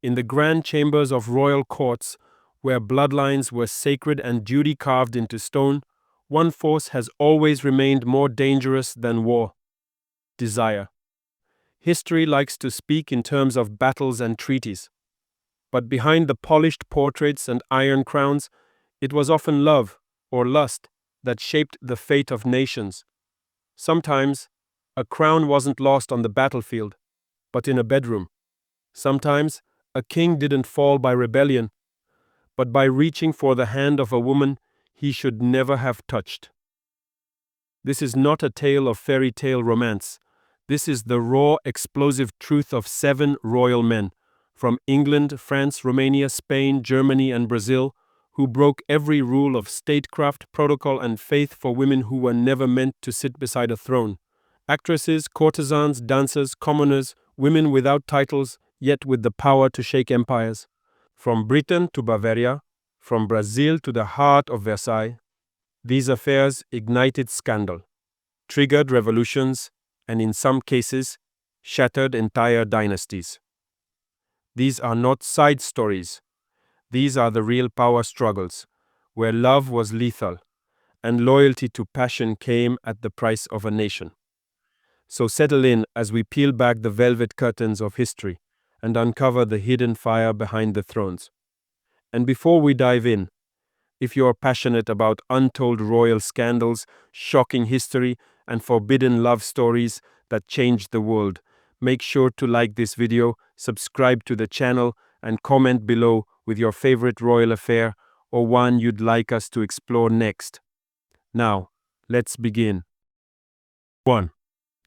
In the grand chambers of royal courts, where bloodlines were sacred and duty carved into stone, one force has always remained more dangerous than war: desire. History likes to speak in terms of battles and treaties, but behind the polished portraits and iron crowns, it was often love or lust that shaped the fate of nations. Sometimes, a crown wasn't lost on the battlefield, but in a bedroom. Sometimes, a king didn't fall by rebellion, but by reaching for the hand of a woman he should never have touched. This is not a tale of fairy tale romance. This is the raw, explosive truth of 7 royal men, from England, France, Romania, Spain, Germany, and Brazil, who broke every rule of statecraft, protocol, and faith for women who were never meant to sit beside a throne. Actresses, courtesans, dancers, commoners, women without titles, yet with the power to shake empires. From Britain to Bavaria, from Brazil to the heart of Versailles, these affairs ignited scandal, triggered revolutions, and in some cases, shattered entire dynasties. These are not side stories. These are the real power struggles, where love was lethal, and loyalty to passion came at the price of a nation. So settle in as we peel back the velvet curtains of history and uncover the hidden fire behind the thrones. And before we dive in, if you are passionate about untold royal scandals, shocking history, and forbidden love stories that changed the world, make sure to like this video, subscribe to the channel, and comment below with your favorite royal affair or one you'd like us to explore next. Now, let's begin. 1.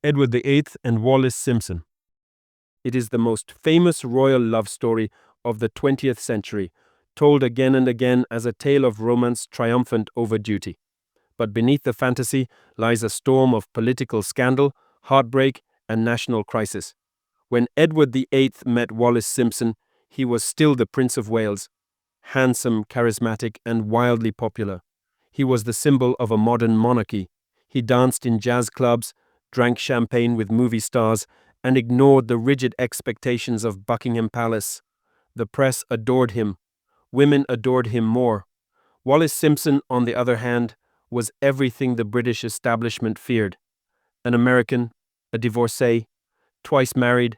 Edward VIII and Wallace Simpson. It is the most famous royal love story of the 20th century, told again and again as a tale of romance triumphant over duty. But beneath the fantasy lies a storm of political scandal, heartbreak, and national crisis. When Edward VIII met Wallace Simpson, he was still the Prince of Wales, handsome, charismatic, and wildly popular. He was the symbol of a modern monarchy. He danced in jazz clubs, drank champagne with movie stars, and ignored the rigid expectations of Buckingham Palace. The press adored him. Women adored him more. Wallace Simpson, on the other hand, was everything the British establishment feared. An American, a divorcee, twice married,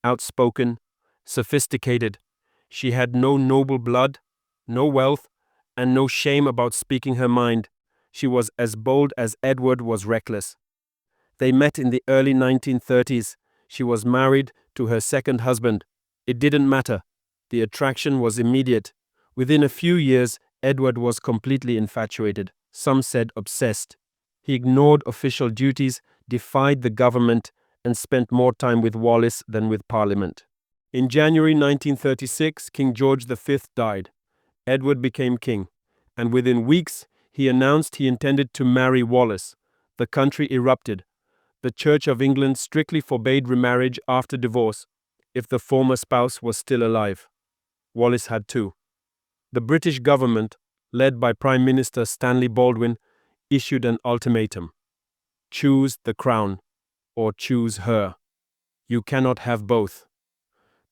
outspoken, sophisticated. She had no noble blood, no wealth, and no shame about speaking her mind. She was as bold as Edward was reckless. They met in the early 1930s. She was married to her second husband. It didn't matter. The attraction was immediate. Within a few years, Edward was completely infatuated. Some said obsessed. He ignored official duties, defied the government, and spent more time with Wallace than with Parliament. In January 1936, King George V died. Edward became king, and within weeks, he announced he intended to marry Wallace. The country erupted. The Church of England strictly forbade remarriage after divorce, if the former spouse was still alive. Wallace had two. The British government, led by Prime Minister Stanley Baldwin, issued an ultimatum: choose the crown, or choose her. You cannot have both.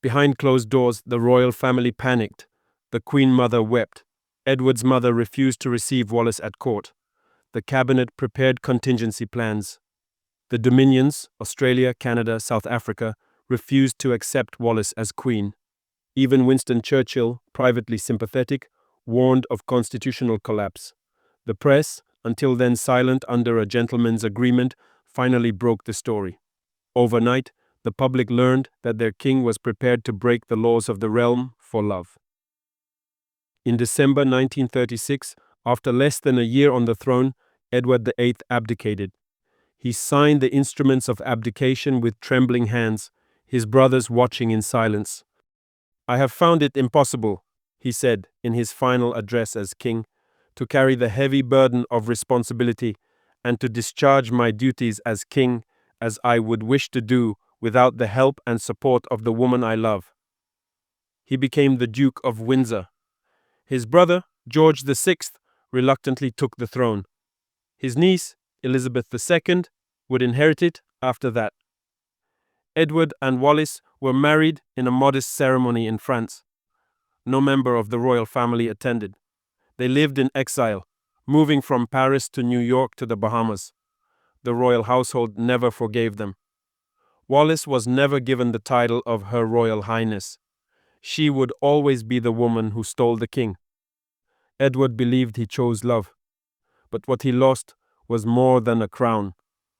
Behind closed doors, the royal family panicked. The Queen Mother wept. Edward's mother refused to receive Wallace at court. The cabinet prepared contingency plans. The Dominions, Australia, Canada, South Africa, refused to accept Wallace as queen. Even Winston Churchill, privately sympathetic, warned of constitutional collapse. The press, until then silent under a gentleman's agreement, finally broke the story. Overnight, the public learned that their king was prepared to break the laws of the realm for love. In December 1936, after less than a year on the throne, Edward VIII abdicated. He signed the instruments of abdication with trembling hands, his brothers watching in silence. "I have found it impossible," he said in his final address as king, "to carry the heavy burden of responsibility and to discharge my duties as king as I would wish to do without the help and support of the woman I love." He became the Duke of Windsor. His brother, George VI, reluctantly took the throne. His niece, Elizabeth II, would inherit it after that. Edward and Wallace were married in a modest ceremony in France. No member of the royal family attended. They lived in exile, moving from Paris to New York to the Bahamas. The royal household never forgave them. Wallace was never given the title of Her Royal Highness. She would always be the woman who stole the king. Edward believed he chose love, but what he lost was more than a crown.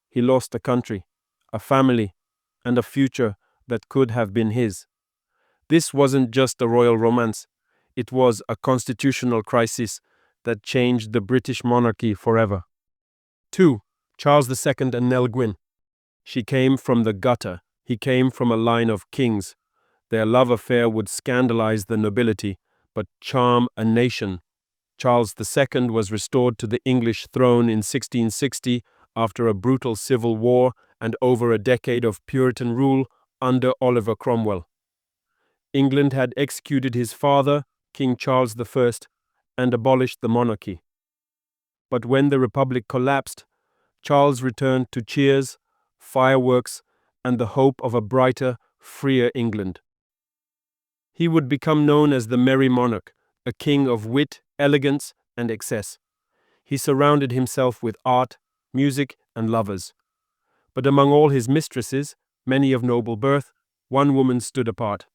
He lost a country, a family, and a future that could have been his. This wasn't just a royal romance, it was a constitutional crisis that changed the British monarchy forever. 2. Charles II and Nell Gwyn. She came from the gutter, he came from a line of kings. Their love affair would scandalize the nobility, but charm a nation. Charles II was restored to the English throne in 1660 after a brutal civil war and over a decade of Puritan rule under Oliver Cromwell. England had executed his father, King Charles I, and abolished the monarchy. But when the Republic collapsed, Charles returned to cheers, fireworks, and the hope of a brighter, freer England. He would become known as the Merry Monarch, a king of wit, elegance, and excess. He surrounded himself with art, music, and lovers. But among all his mistresses, many of noble birth, one woman stood apart.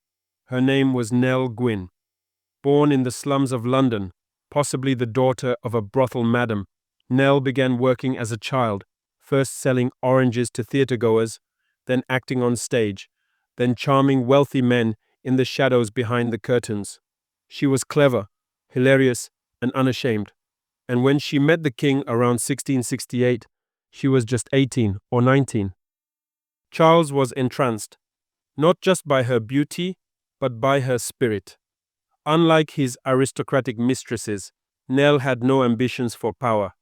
Her name was Nell Gwyn. Born in the slums of London, possibly the daughter of a brothel madam, Nell began working as a child, first selling oranges to theatergoers, then acting on stage, then charming wealthy men in the shadows behind the curtains. She was clever, hilarious, and unashamed, and when she met the king around 1668, she was just 18 or 19. Charles was entranced, not just by her beauty, but by her spirit. Unlike his aristocratic mistresses, Nell had no ambitions for power.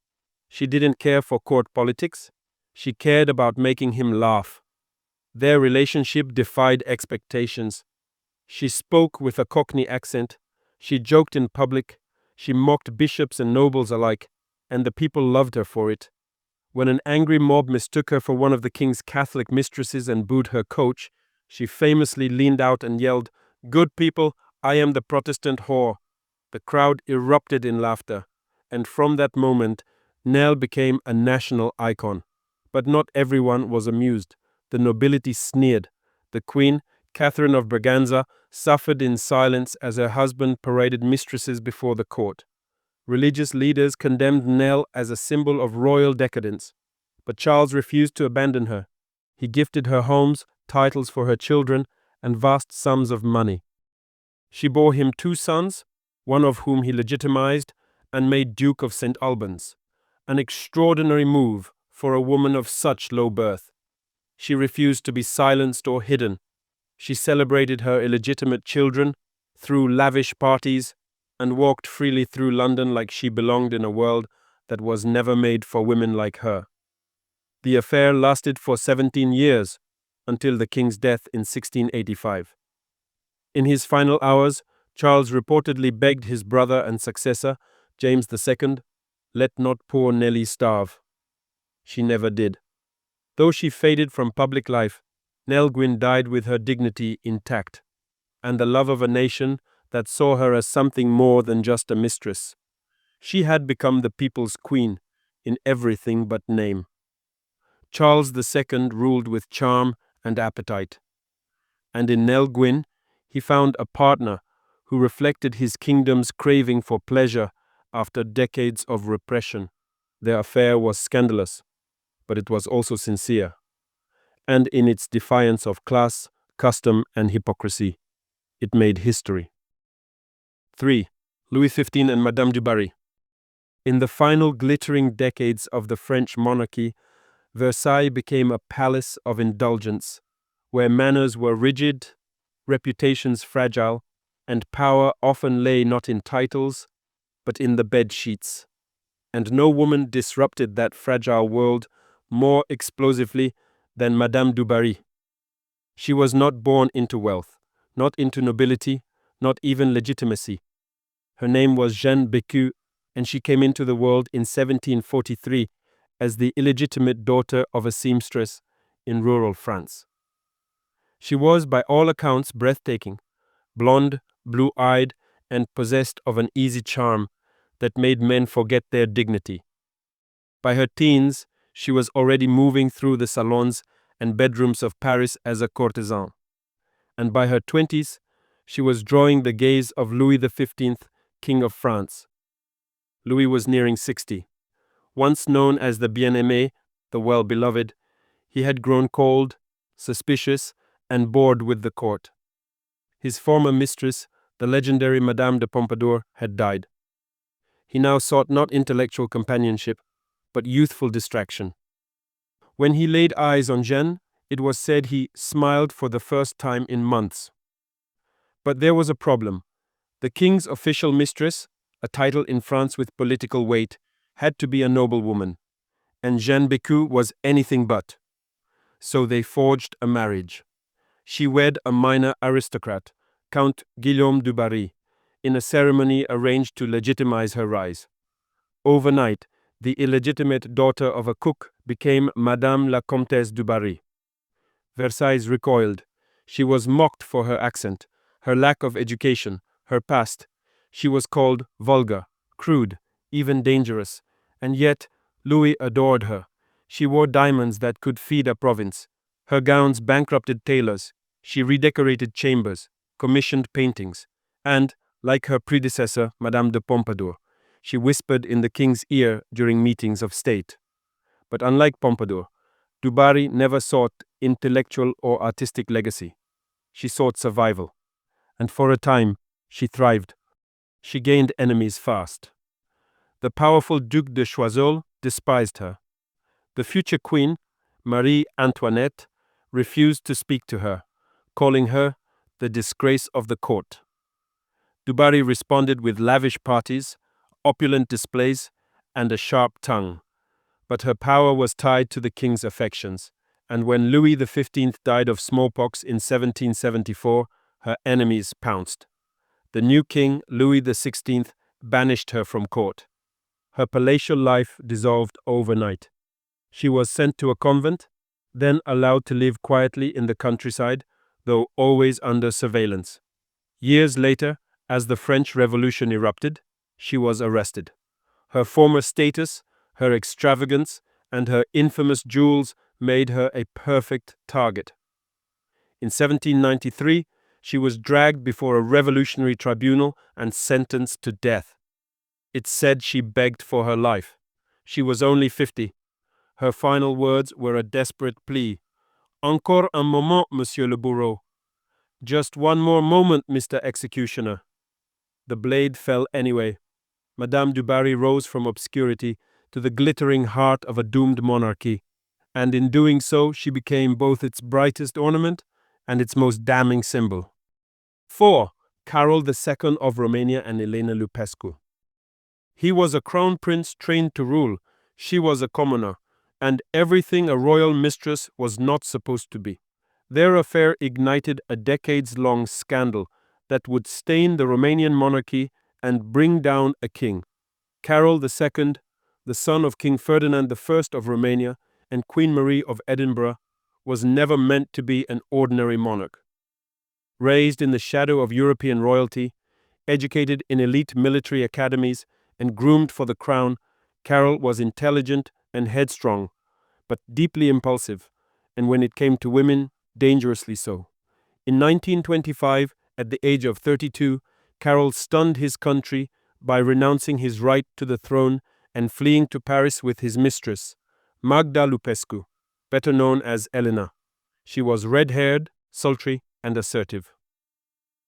She didn't care for court politics. She cared about making him laugh. Their relationship defied expectations. She spoke with a Cockney accent. She joked in public. She mocked bishops and nobles alike, and the people loved her for it. When an angry mob mistook her for one of the king's Catholic mistresses and booed her coach, she famously leaned out and yelled, "Good people, I am the Protestant whore." The crowd erupted in laughter, and from that moment, Nell became a national icon. But not everyone was amused. The nobility sneered. The queen, Catherine of Braganza, suffered in silence as her husband paraded mistresses before the court. Religious leaders condemned Nell as a symbol of royal decadence. But Charles refused to abandon her. He gifted her homes, titles for her children, and vast sums of money. She bore him 2 sons, one of whom he legitimized and made Duke of St. Albans. An extraordinary move for a woman of such low birth. She refused to be silenced or hidden. She celebrated her illegitimate children, threw lavish parties, and walked freely through London like she belonged in a world that was never made for women like her. The affair lasted for 17 years, until the king's death in 1685. In his final hours, Charles reportedly begged his brother and successor, James II, "Let not poor Nellie starve." She never did. Though she faded from public life, Nell Gwyn died with her dignity intact, and the love of a nation that saw her as something more than just a mistress. She had become the people's queen, in everything but name. Charles II ruled with charm and appetite, and in Nell Gwyn he found a partner who reflected his kingdom's craving for pleasure after decades of repression. Their affair was scandalous, but it was also sincere, and in its defiance of class, custom, and hypocrisy, it made history. 3. Louis XV and Madame du Barry. In the final glittering decades of the French monarchy, Versailles became a palace of indulgence, where manners were rigid, reputations fragile, and power often lay not in titles, but in the bed sheets. And no woman disrupted that fragile world more explosively than Madame du Barry. She was not born into wealth, not into nobility, not even legitimacy. Her name was Jeanne Bécu, and she came into the world in 1743 as the illegitimate daughter of a seamstress in rural France. She was, by all accounts, breathtaking, blonde, blue-eyed, and possessed of an easy charm that made men forget their dignity. By her teens, she was already moving through the salons and bedrooms of Paris as a courtesan, and by her 20s, she was drawing the gaze of Louis XV, King of France. Louis was nearing 60. Once known as the bien-aimé, the well-beloved, he had grown cold, suspicious, and bored with the court. His former mistress, the legendary Madame de Pompadour, had died. He now sought not intellectual companionship, but youthful distraction. When he laid eyes on Jeanne, it was said he smiled for the first time in months. But there was a problem. The king's official mistress, a title in France with political weight, had to be a noblewoman, and Jeanne Bécu was anything but. So they forged a marriage. She wed a minor aristocrat, Count Guillaume du Barry, in a ceremony arranged to legitimize her rise. Overnight, the illegitimate daughter of a cook became Madame la Comtesse du Barry. Versailles recoiled. She was mocked for her accent, her lack of education, her past. She was called vulgar, crude, even dangerous. And yet, Louis adored her. She wore diamonds that could feed a province. Her gowns bankrupted tailors. She redecorated chambers, commissioned paintings. And, like her predecessor, Madame de Pompadour, she whispered in the king's ear during meetings of state. But unlike Pompadour, du Barry never sought intellectual or artistic legacy. She sought survival. And for a time, she thrived. She gained enemies fast. The powerful Duc de Choiseul despised her. The future queen, Marie Antoinette, refused to speak to her, calling her the disgrace of the court. Du Barry responded with lavish parties, opulent displays, and a sharp tongue. But her power was tied to the king's affections, and when Louis XV died of smallpox in 1774, her enemies pounced. The new king, Louis XVI, banished her from court. Her palatial life dissolved overnight. She was sent to a convent, then allowed to live quietly in the countryside, though always under surveillance. Years later, as the French Revolution erupted, she was arrested. Her former status, her extravagance, and her infamous jewels made her a perfect target. In 1793, she was dragged before a revolutionary tribunal and sentenced to death. It said she begged for her life. She was only 50. Her final words were a desperate plea. Encore un moment, Monsieur le Bourreau. Just one more moment, Mr. Executioner. The blade fell anyway. Madame du Barry rose from obscurity to the glittering heart of a doomed monarchy, and in doing so she became both its brightest ornament and its most damning symbol. 4. Carol II of Romania and Elena Lupescu. He was a crown prince trained to rule. She was a commoner, and everything a royal mistress was not supposed to be. Their affair ignited a decades-long scandal that would stain the Romanian monarchy and bring down a king. Carol II, the son of King Ferdinand I of Romania and Queen Marie of Edinburgh, was never meant to be an ordinary monarch. Raised in the shadow of European royalty, educated in elite military academies, and groomed for the crown, Carol was intelligent and headstrong, but deeply impulsive, and when it came to women, dangerously so. In 1925, at the age of 32, Carol stunned his country by renouncing his right to the throne and fleeing to Paris with his mistress, Magda Lupescu, better known as Elena. She was red-haired, sultry, and assertive.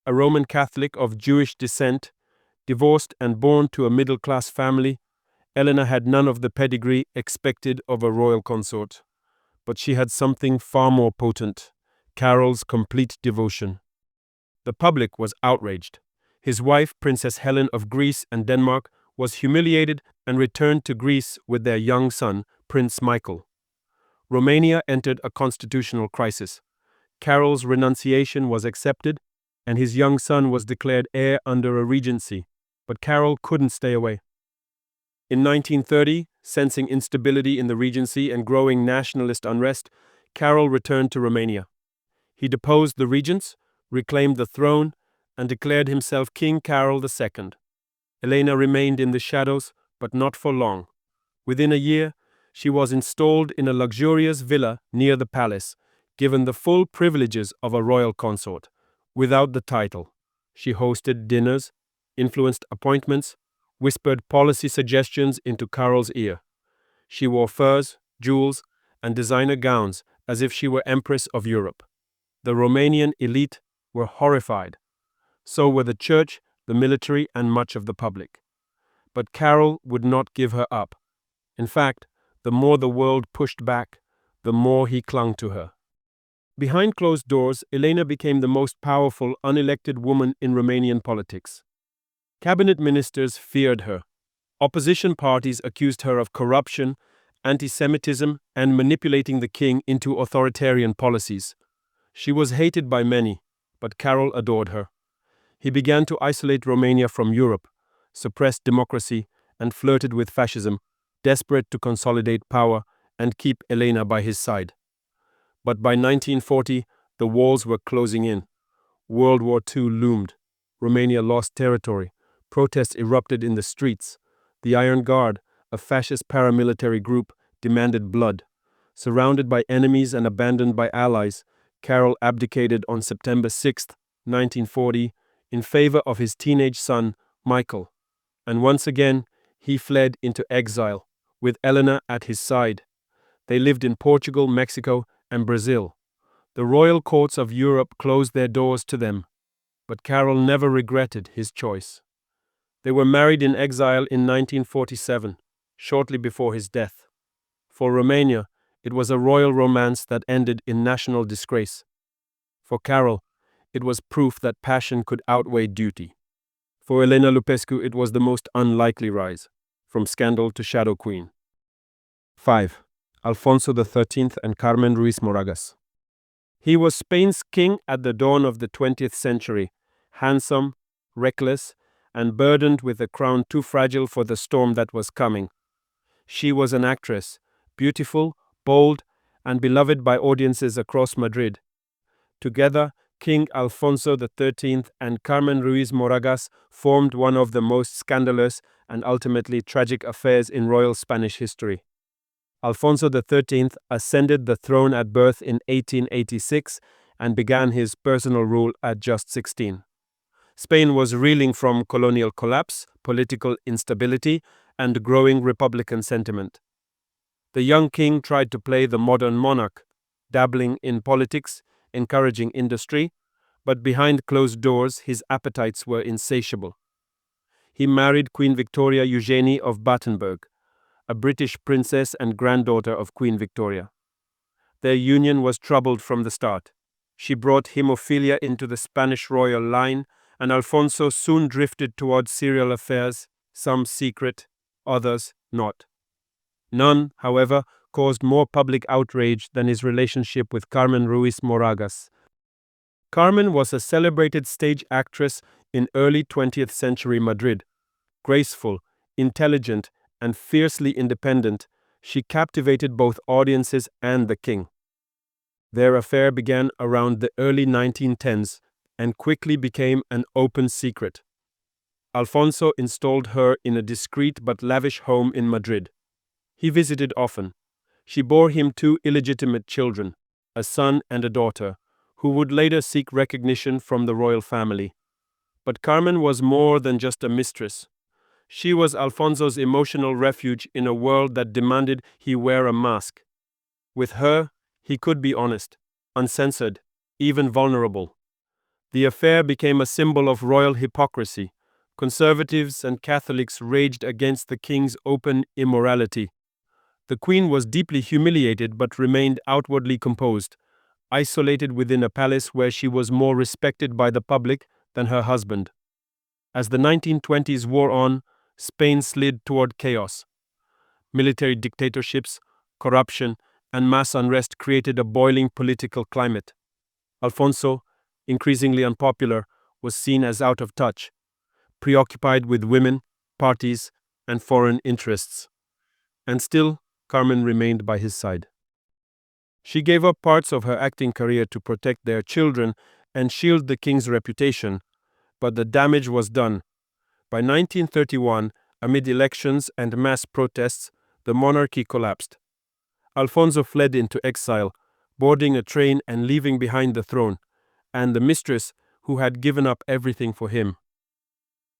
A Roman Catholic of Jewish descent, divorced and born to a middle-class family, Elena had none of the pedigree expected of a royal consort. But she had something far more potent: Carol's complete devotion. The public was outraged. His wife, Princess Helen of Greece and Denmark, was humiliated and returned to Greece with their young son, Prince Michael. Romania entered a constitutional crisis. Carol's renunciation was accepted, and his young son was declared heir under a regency. But Carol couldn't stay away. In 1930, sensing instability in the regency and growing nationalist unrest, Carol returned to Romania. He deposed the regents, reclaimed the throne, and declared himself King Carol II. Elena remained in the shadows, but not for long. Within a year, she was installed in a luxurious villa near the palace, given the full privileges of a royal consort, without the title. She hosted dinners, influenced appointments, whispered policy suggestions into Carol's ear. She wore furs, jewels, and designer gowns as if she were Empress of Europe. The Romanian elite were horrified. So were the church, the military, and much of the public. But Carol would not give her up. In fact, the more the world pushed back, the more he clung to her. Behind closed doors, Elena became the most powerful unelected woman in Romanian politics. Cabinet ministers feared her. Opposition parties accused her of corruption, anti-Semitism, and manipulating the king into authoritarian policies. She was hated by many, but Carol adored her. He began to isolate Romania from Europe, suppressed democracy, and flirted with fascism, desperate to consolidate power and keep Elena by his side. But by 1940, the walls were closing in. World War II loomed. Romania lost territory. Protests erupted in the streets. The Iron Guard, a fascist paramilitary group, demanded blood. Surrounded by enemies and abandoned by allies, Carol abdicated on September 6, 1940, in favor of his teenage son, Michael. And once again, he fled into exile, with Elena at his side. They lived in Portugal, Mexico, and Brazil. The royal courts of Europe closed their doors to them, but Carol never regretted his choice. They were married in exile in 1947, shortly before his death. For Romania, it was a royal romance that ended in national disgrace. For Carol, it was proof that passion could outweigh duty. For Elena Lupescu, it was the most unlikely rise, from scandal to shadow queen. 5. Alfonso XIII and Carmen Ruiz Moragas. He was Spain's king at the dawn of the 20th century, handsome, reckless, and burdened with a crown too fragile for the storm that was coming. She was an actress, beautiful, bold, and beloved by audiences across Madrid. Together, King Alfonso XIII and Carmen Ruiz Moragas formed one of the most scandalous and ultimately tragic affairs in royal Spanish history. Alfonso XIII ascended the throne at birth in 1886 and began his personal rule at just 16. Spain was reeling from colonial collapse, political instability, and growing republican sentiment. The young king tried to play the modern monarch, dabbling in politics, encouraging industry, but behind closed doors his appetites were insatiable. He married Queen Victoria Eugenie of Battenberg, a British princess and granddaughter of Queen Victoria. Their union was troubled from the start. She brought hemophilia into the Spanish royal line, and Alfonso soon drifted towards serial affairs, some secret, others not. None, however, caused more public outrage than his relationship with Carmen Ruiz Moragas. Carmen was a celebrated stage actress in early 20th century Madrid. Graceful, intelligent, and fiercely independent, she captivated both audiences and the king. Their affair began around the early 1910s and quickly became an open secret. Alfonso installed her in a discreet but lavish home in Madrid. He visited often. She bore him 2 illegitimate children, a son and a daughter, who would later seek recognition from the royal family. But Carmen was more than just a mistress. She was Alfonso's emotional refuge in a world that demanded he wear a mask. With her, he could be honest, uncensored, even vulnerable. The affair became a symbol of royal hypocrisy. Conservatives and Catholics raged against the king's open immorality. The queen was deeply humiliated but remained outwardly composed, isolated within a palace where she was more respected by the public than her husband. As the 1920s wore on, Spain slid toward chaos. Military dictatorships, corruption, and mass unrest created a boiling political climate. Alfonso, increasingly unpopular, was seen as out of touch, preoccupied with women, parties, and foreign interests. And still, Carmen remained by his side. She gave up parts of her acting career to protect their children and shield the king's reputation, but the damage was done. By 1931, amid elections and mass protests, the monarchy collapsed. Alfonso fled into exile, boarding a train and leaving behind the throne, and the mistress who had given up everything for him.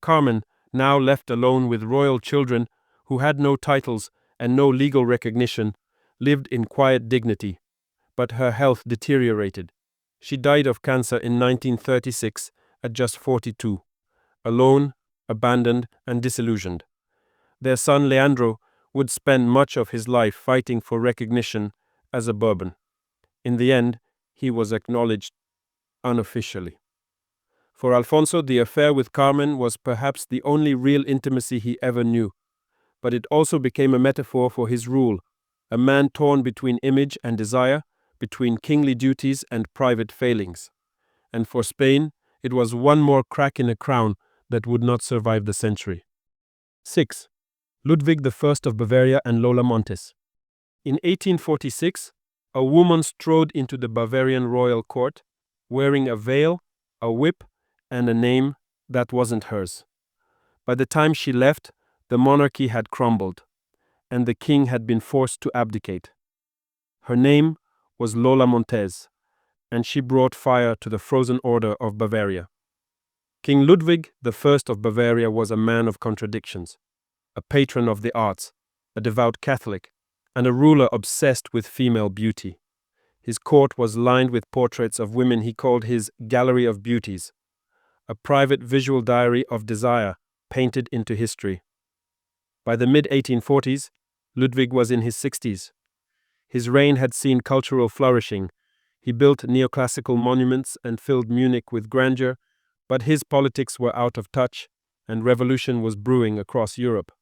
Carmen, now left alone with royal children who had no titles and no legal recognition, lived in quiet dignity, but her health deteriorated. She died of cancer in 1936 at just 42, alone, abandoned, and disillusioned. Their son Leandro would spend much of his life fighting for recognition as a Bourbon. In the end, he was acknowledged unofficially. For Alfonso, the affair with Carmen was perhaps the only real intimacy he ever knew, but it also became a metaphor for his rule, a man torn between image and desire, between kingly duties and private failings. And for Spain, it was one more crack in a crown that would not survive the century. 6. Ludvig I of Bavaria and Lola Montes. In 1846, a woman strode into the Bavarian royal court, wearing a veil, a whip, and a name that wasn't hers. By the time she left, the monarchy had crumbled, and the king had been forced to abdicate. Her name was Lola Montes, and she brought fire to the frozen order of Bavaria. King Ludwig I of Bavaria was a man of contradictions, a patron of the arts, a devout Catholic, and a ruler obsessed with female beauty. His court was lined with portraits of women he called his Gallery of Beauties, a private visual diary of desire painted into history. By the mid-1840s, Ludwig was in his 60s. His reign had seen cultural flourishing. He built neoclassical monuments and filled Munich with grandeur, but his politics were out of touch, and revolution was brewing across Europe.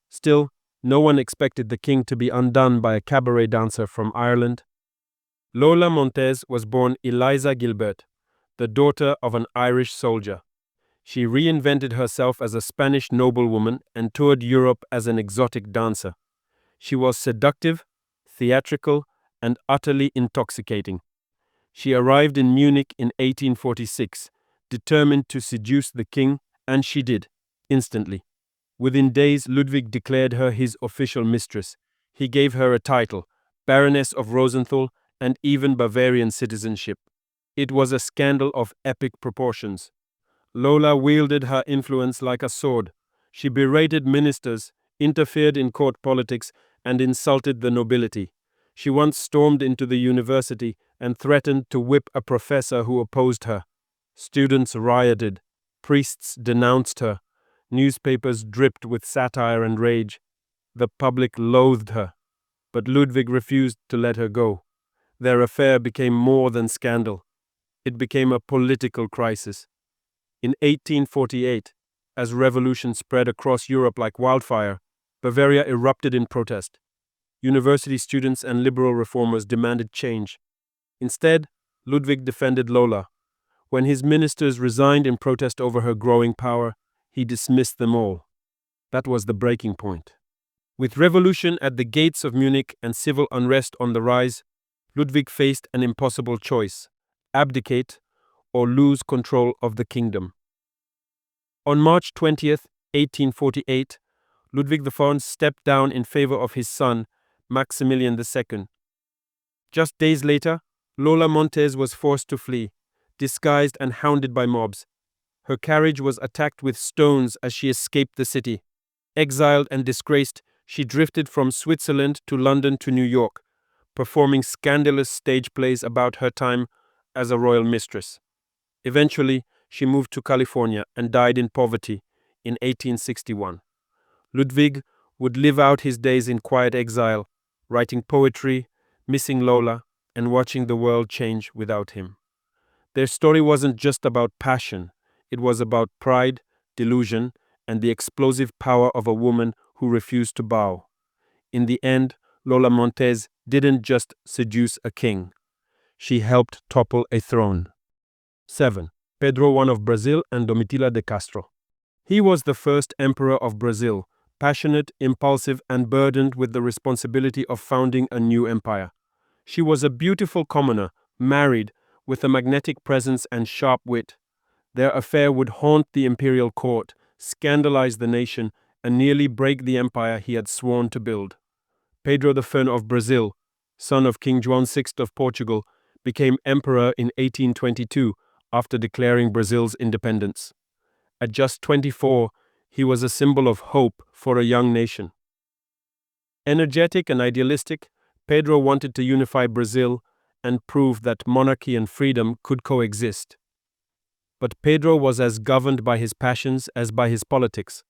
Still, no one expected the king to be undone by a cabaret dancer from Ireland. Lola Montes was born Eliza Gilbert, the daughter of an Irish soldier. She reinvented herself as a Spanish noblewoman and toured Europe as an exotic dancer. She was seductive, theatrical, and utterly intoxicating. She arrived in Munich in 1846, determined to seduce the king, and she did, instantly. Within days, Ludwig declared her his official mistress. He gave her a title, Baroness of Rosenthal, and even Bavarian citizenship. It was a scandal of epic proportions. Lola wielded her influence like a sword. She berated ministers, interfered in court politics, and insulted the nobility. She once stormed into the university and threatened to whip a professor who opposed her. Students rioted. Priests denounced her. Newspapers dripped with satire and rage. The public loathed her, but Ludwig refused to let her go. Their affair became more than scandal. It became a political crisis. In 1848, as revolution spread across Europe like wildfire, Bavaria erupted in protest. University students and liberal reformers demanded change. Instead, Ludwig defended Lola. When his ministers resigned in protest over her growing power, he dismissed them all. That was the breaking point. With revolution at the gates of Munich and civil unrest on the rise, Ludwig faced an impossible choice: abdicate or lose control of the kingdom. On March 20th, 1848, Ludwig IV stepped down in favor of his son, Maximilian II. Just days later, Lola Montes was forced to flee, disguised and hounded by mobs. Her carriage was attacked with stones as she escaped the city. Exiled and disgraced, she drifted from Switzerland to London to New York, performing scandalous stage plays about her time as a royal mistress. Eventually, she moved to California and died in poverty in 1861. Ludwig would live out his days in quiet exile, writing poetry, missing Lola, and watching the world change without him. Their story wasn't just about passion, it was about pride, delusion, and the explosive power of a woman who refused to bow. In the end, Lola Montes didn't just seduce a king, she helped topple a throne. 7. Pedro I of Brazil and Domitila de Castro. He was the first emperor of Brazil, passionate, impulsive, and burdened with the responsibility of founding a new empire. She was a beautiful commoner, married, with a magnetic presence and sharp wit. Their affair would haunt the imperial court, scandalize the nation, and nearly break the empire he had sworn to build. Pedro I of Brazil, son of King Juan VI of Portugal, became emperor in 1822 after declaring Brazil's independence. At just 24, he was a symbol of hope for a young nation. Energetic and idealistic, Pedro wanted to unify Brazil and prove that monarchy and freedom could coexist. But Pedro was as governed by his passions as by his politics.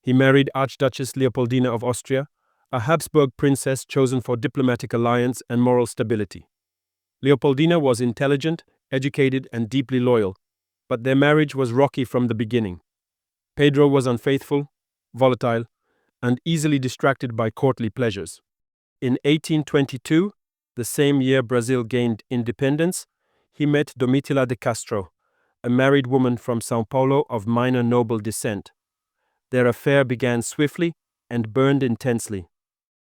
He married Archduchess Leopoldina of Austria, a Habsburg princess chosen for diplomatic alliance and moral stability. Leopoldina was intelligent, educated, and deeply loyal, but their marriage was rocky from the beginning. Pedro was unfaithful, volatile, and easily distracted by courtly pleasures. In 1822, the same year Brazil gained independence, he met Domitila de Castro, a married woman from São Paulo of minor noble descent. Their affair began swiftly and burned intensely.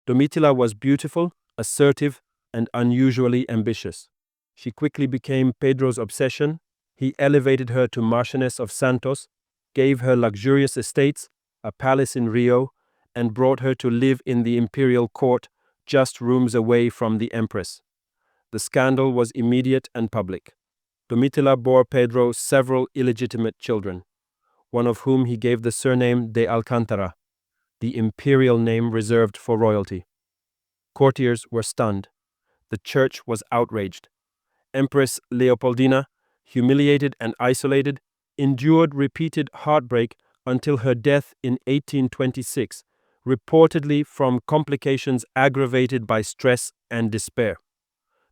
Domitila was beautiful, assertive, and unusually ambitious. She quickly became Pedro's obsession. He elevated her to Marchioness of Santos, gave her luxurious estates, a palace in Rio, and brought her to live in the imperial court, just rooms away from the empress. The scandal was immediate and public. Domitila bore Pedro several illegitimate children, one of whom he gave the surname de Alcántara, the imperial name reserved for royalty. Courtiers were stunned. The church was outraged. Empress Leopoldina, humiliated and isolated, endured repeated heartbreak until her death in 1826, reportedly from complications aggravated by stress and despair.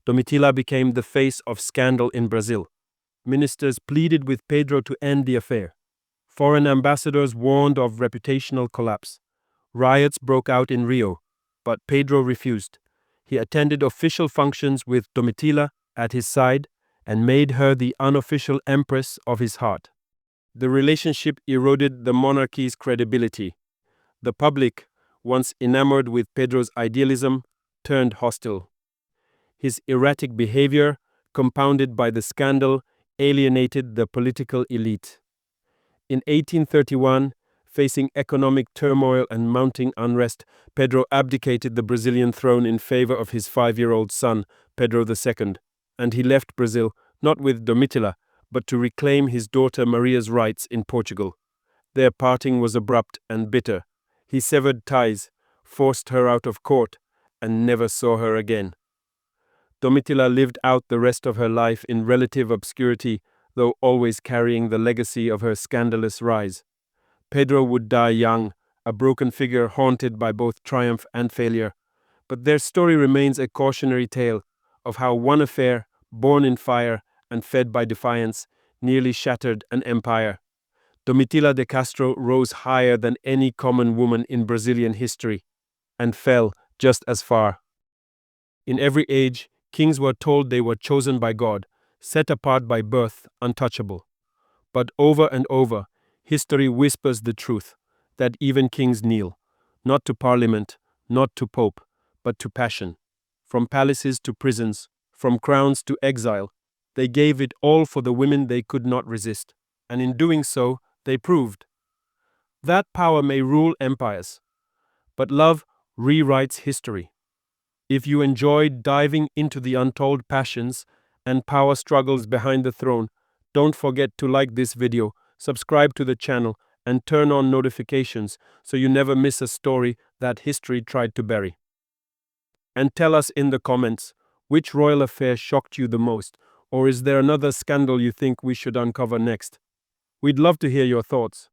Domitila became the face of scandal in Brazil. Ministers pleaded with Pedro to end the affair. Foreign ambassadors warned of reputational collapse. Riots broke out in Rio, but Pedro refused. He attended official functions with Domitila at his side and made her the unofficial empress of his heart. The relationship eroded the monarchy's credibility. The public, once enamored with Pedro's idealism, turned hostile. His erratic behavior, compounded by the scandal, alienated the political elite. In 1831, facing economic turmoil and mounting unrest, Pedro abdicated the Brazilian throne in favor of his 5-year-old son, Pedro II, and he left Brazil not with Domitila, but to reclaim his daughter Maria's rights in Portugal. Their parting was abrupt and bitter. He severed ties, forced her out of court, and never saw her again. Domitila lived out the rest of her life in relative obscurity, though always carrying the legacy of her scandalous rise. Pedro would die young, a broken figure haunted by both triumph and failure. But their story remains a cautionary tale of how one affair, born in fire and fed by defiance, nearly shattered an empire. Domitila de Castro rose higher than any common woman in Brazilian history, and fell just as far. In every age, kings were told they were chosen by God, set apart by birth, untouchable. But over and over, history whispers the truth, that even kings kneel, not to parliament, not to pope, but to passion. From palaces to prisons, from crowns to exile, they gave it all for the women they could not resist, and in doing so, they proved that power may rule empires, but love rewrites history. If you enjoyed diving into the untold passions and power struggles behind the throne, don't forget to like this video, subscribe to the channel, and turn on notifications so you never miss a story that history tried to bury. And tell us in the comments, which royal affair shocked you the most, or is there another scandal you think we should uncover next? We'd love to hear your thoughts.